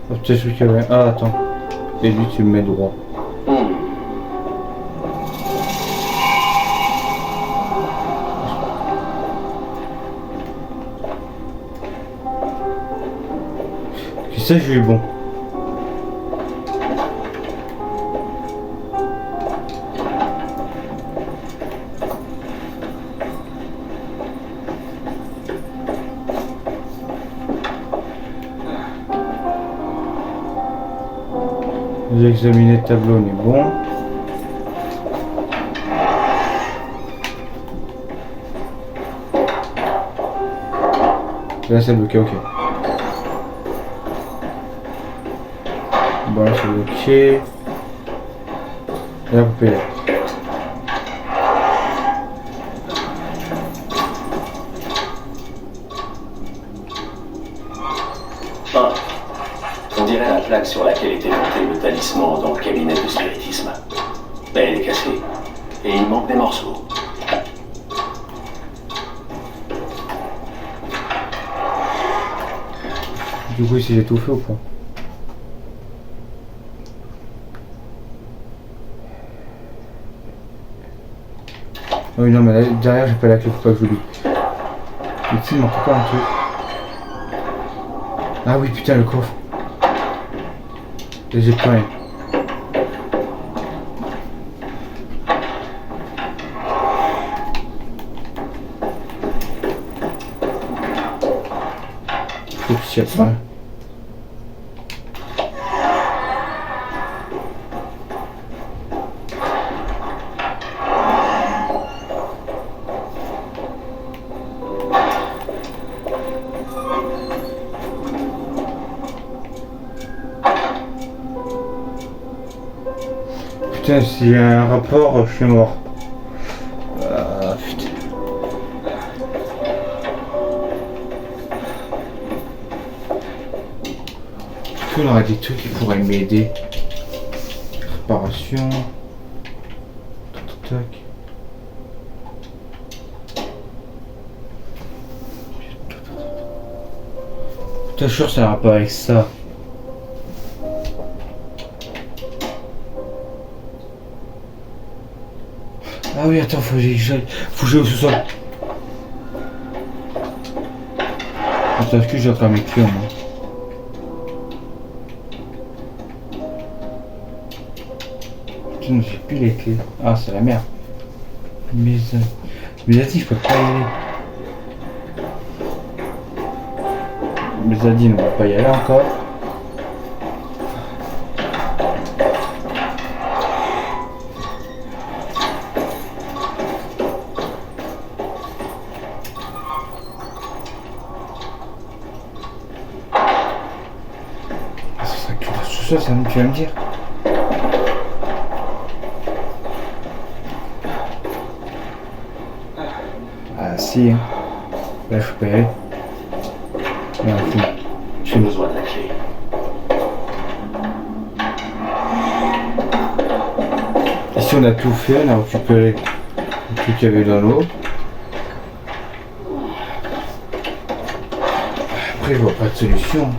[SPEAKER 1] Peut-être celui qui avait... Ah, attends. Et lui, tu le mets droit. Qui sait, j'ai eu bon. J'ai examiné le tableau, on est bon. Là c'est bloqué, ok. Bon là c'est bloqué. Et là vous payez.
[SPEAKER 7] On dirait la plaque sur laquelle était monté le talisman dans le cabinet de spiritisme. Mais elle est cassée. Et il manque des morceaux.
[SPEAKER 1] Du coup ici j'ai tout fait ou pas? Oh oui non mais là, derrière j'ai pas la clé, faut pas que je l'oublie. Ici il manque encore un truc. Ah oui putain le coffre. Et j'ai pas rien. Faut que j'y aille pas. Putain, s'il y a un rapport, je suis mort. Ah putain. Est-ce qu'on aurait des trucs qui pourraient m'aider? Réparation. Tac tac tac. Putain, je suis sûr que ça n'a un rapport avec ça. Ah oui, attends, faut que j'aille au sous-sol. Attends, est-ce que j'ai encore mes clés en moi? Putain, j'ai plus les clés. Ah, c'est la merde. Mais Zadine, je peux pas y aller. Mais Zadine, on va pas y aller encore. Ça, tu vas me dire. Ah si. Là je peux y aller. Non,
[SPEAKER 7] j'ai besoin de la clé.
[SPEAKER 1] Ici on a tout fait, on a récupéré le truc qu'il y avait dans l'eau. Après je vois pas de solution.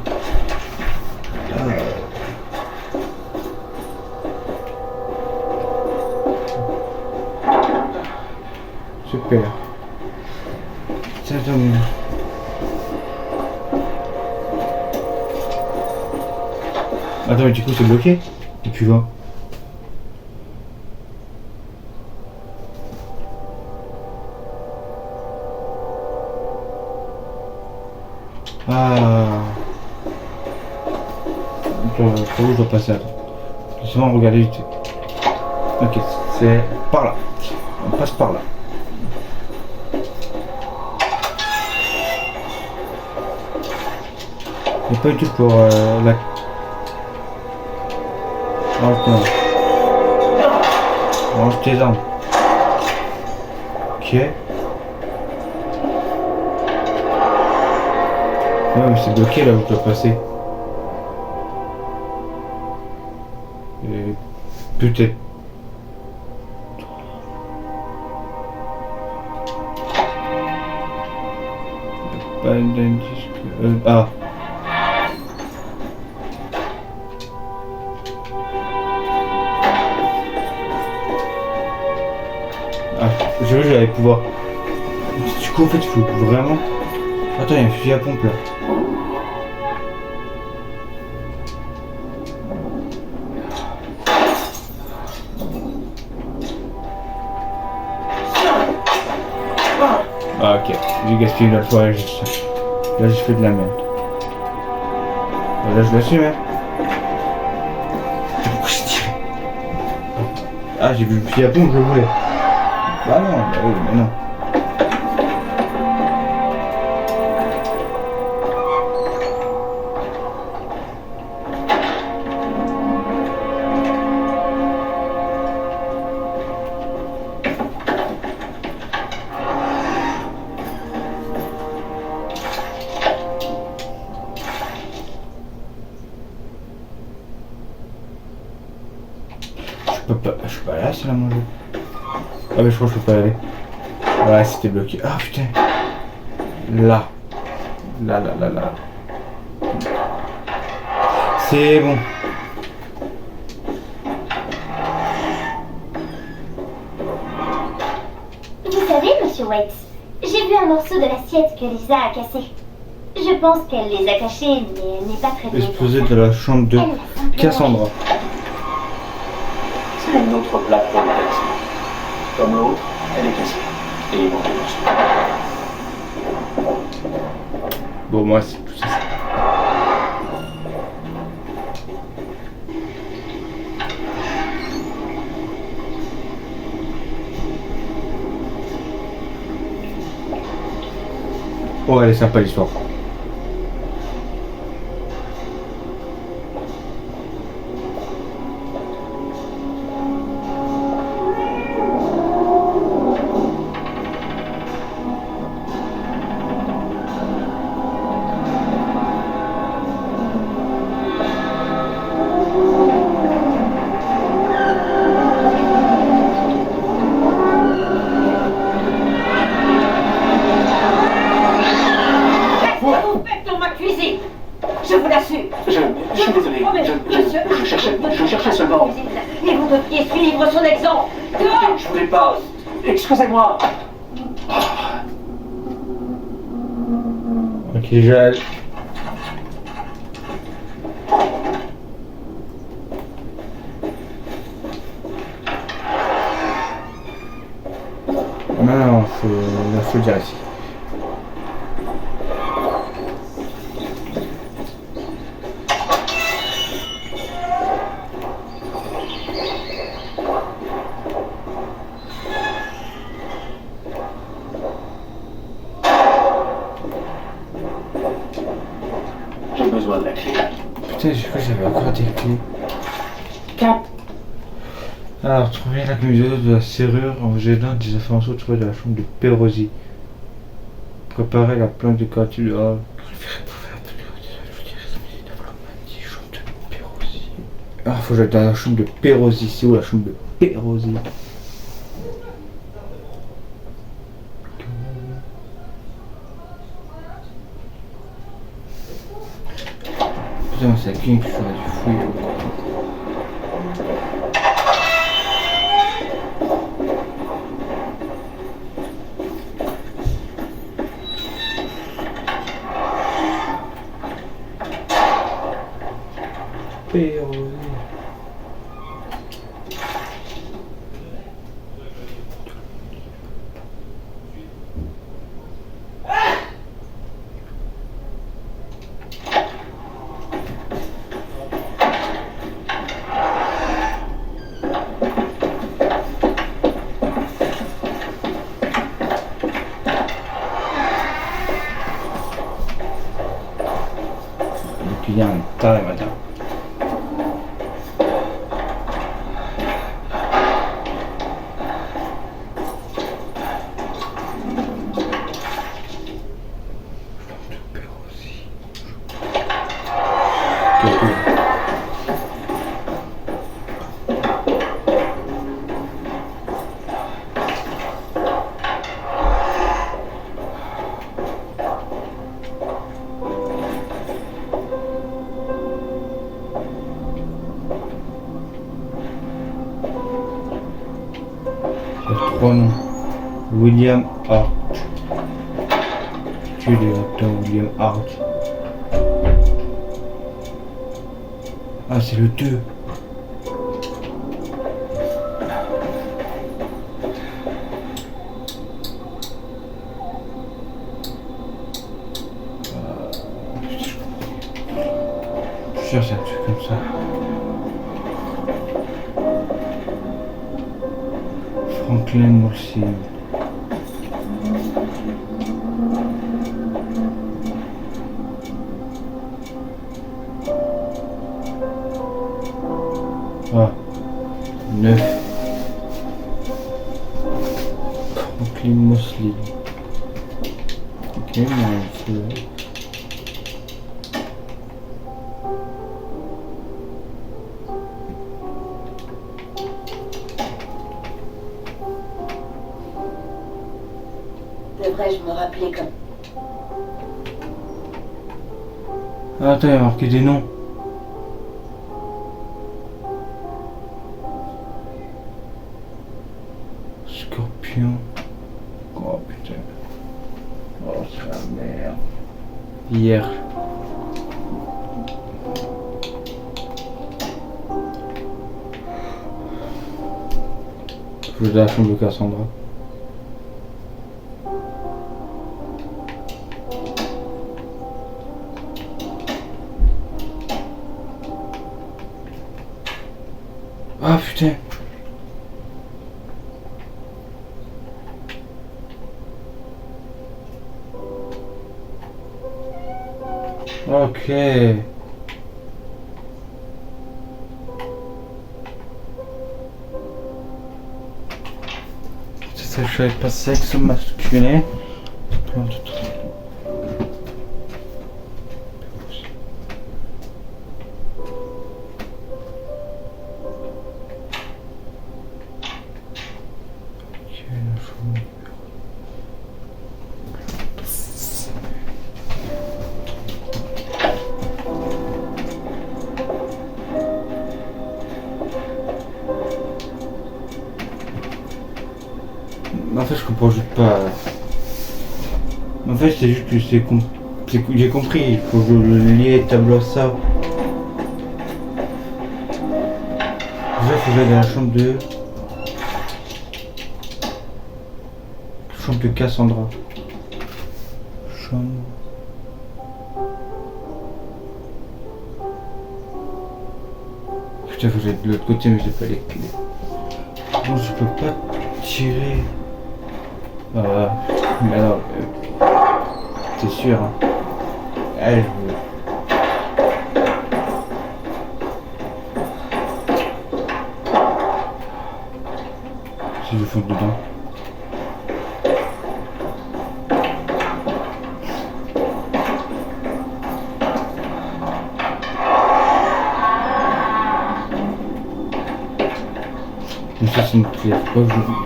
[SPEAKER 1] Super. Tiens, attends. Attends, mais du coup c'est bloqué. Et puis va. Ah. Où je dois passer? Laissez-moi regarder vite. Ok, c'est par là. On passe par là. Il n'y a pas du tout pour la... Range tes armes. Ok. Ouais, mais c'est bloqué là où je dois passer. Peut-être. Pas d'indice. Ah. Ah, j'ai vu que j'allais pouvoir. Du coup, en fait, il faut vraiment. Attends, il y a un fusil à pompe là. Ah, ok, j'ai gaspillé une autre fois, là j'ai fait de la merde. Là je l'assume, hein. Ah, j'ai vu le fusil à pompe, je le voulais. Bah non, bah oui, mais non. Je peux pas aller là, c'est la manger. Ah mais je crois que je peux pas y aller. Ouais, c'était bloqué. Ah putain. Là. Là. C'est bon.
[SPEAKER 6] Vous savez, monsieur Waits, j'ai vu un morceau de l'assiette que Lisa a cassé. Je pense qu'elle les a cachés, mais elle n'est pas très bien.
[SPEAKER 1] Explosé de la chambre de Cassandra.
[SPEAKER 9] C'est une autre plaque pour le taxi. Comme l'autre, elle est cassée. Et il manque des morceaux.
[SPEAKER 1] Bon, moi, c'est tout ça. Oh, elle est sympa l'histoire.
[SPEAKER 9] Je suis désolé. Je cherchais seulement.
[SPEAKER 4] Et vous devriez suivre son exemple.
[SPEAKER 9] Je voulais pas. Excusez-moi.
[SPEAKER 1] Ok, j'ai... Non, faut le dire ici.
[SPEAKER 9] J'ai besoin de la clé.
[SPEAKER 1] Putain, j'ai cru que j'avais encore des clés. Alors, trouver la camisole de la serrure en gênant des informations trouvées dans la chambre de Perosi. Préparer la plante décorative de... Ah, faut que j'aille dans la chambre de Perosi. C'est où la chambre de Perosi? Putain, c'est la clinique que je ferais du fouille. Perosi. pronom. William Hart. Tu es le docteur William Hart. Ah, c'est le 2. Je suis sûr c'est un truc comme ça. Franklin Moulsin. Ah, 9. Franklin Moulsin. Ok, mais c'est...
[SPEAKER 4] Devrais-je me rappeler comme...
[SPEAKER 1] Ah, attends, il y a marqué des noms. Scorpion. Oh putain. Oh, c'est la merde. Hier. Je vais à la chambre de Cassandra. Ah putain. Ok. Ça, je savais pas sexe masculin. En fait, je comprends juste pas. En fait, c'est juste que j'ai compris. Il faut que je le lie tableau à ça. Déjà, il faut que j'aille dans la chambre de. Chambre de Cassandra. Chambre. Putain, faut que j'aille de l'autre côté, mais j'ai pas les clés. Bon, je peux pas tirer. Mais alors, t'es sûr, hein? Allez, si je fonce dedans. Mais ça c'est une clé, faut pas que j'ouvre.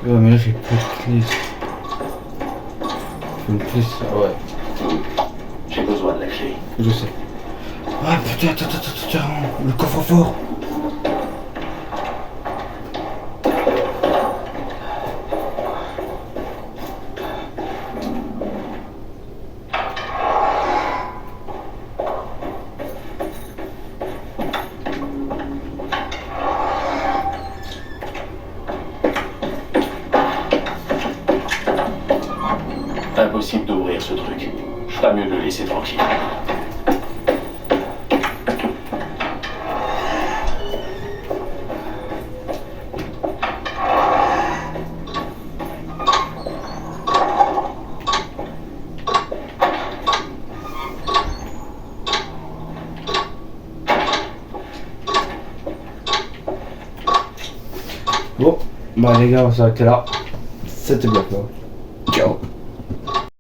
[SPEAKER 1] Ouais, mais là j'ai plus de clés. Faut une clé, ça, ouais.
[SPEAKER 7] J'ai besoin de la clé.
[SPEAKER 1] Je sais. Ah putain, attends, le coffre-fort.
[SPEAKER 7] Impossible d'ouvrir ce truc. Je ferais mieux de le laisser tranquille.
[SPEAKER 1] Bon, bah les gars, on va s'arrêter là. C'était bien. Ciao.